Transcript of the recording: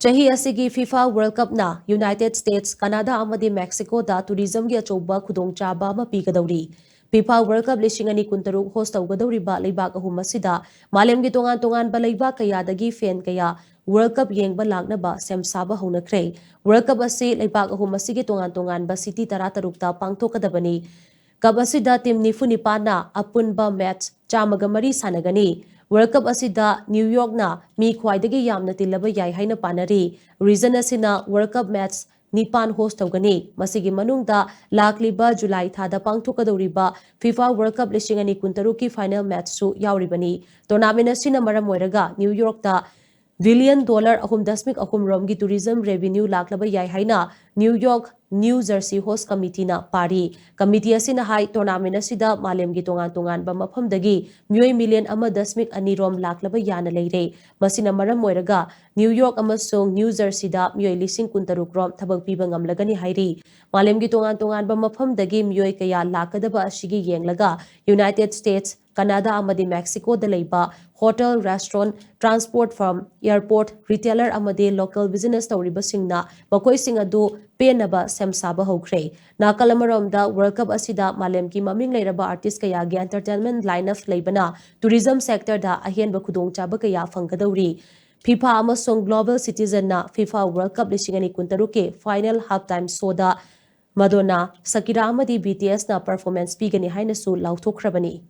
Chahi asigi FIFA World Cup na United States, Canada amadi Mexico da tourism gi achoba khudongchaba ama pigadauri. FIFA World Cup lising ani kuntaruk host tawgadawri ba leibak ahum asida malem gi tongan ba leibak kaya dagi fan kaya World Cup yengba lagnaba semsaba honakre. World Cup asi leibak ahum asigi tongan ba city taratarukta pangthokadabani. Cup asida team nifu nipana apunba match chamagamari sanagani. World Cup asida New York na mi khwaidagi yamna tilaba yai haina panari. Reason asina World Cup match nipan host tawgani. Masigi manungda lakliba July thada pangthokadawriba FIFA World Cup lising ani kuntaruki final match su yauribani. Tournament asina maram oiraga New York da $1 billion ahum dasmik ahum romgi tourism revenue laklaba yai haina New York New Jersey host committee na pari. Committee asina hai tournament asida malem gi tongan ba mafamdagi $1 million rom laklaba yana leire. Masina maram moiraga New York amasong New Jersey da lising kuntaruk rom thabak piba ngamlagani hairi. Malem gi tongan ba mafamdagi miyoi kaya lakadaba asigi yenglaga United States, Canada amadi Mexico da leiba hotel, restaurant, transport firm, airport, retailer amadi local business tawribasingna makoising adu penaba semsaba hokre. Nakalamaramda World Cup asida malem ki maming leiraba artist kaya gi entertainment lineup leibana tourism sector da ahenba khudongchaba kaya fangkadauri. FIFA amasong global citizen na FIFA World Cup lisingani kuntaruke final halftime soda Madonna, Shakira amadi BTS na performance pigani haina su lauthokrabani.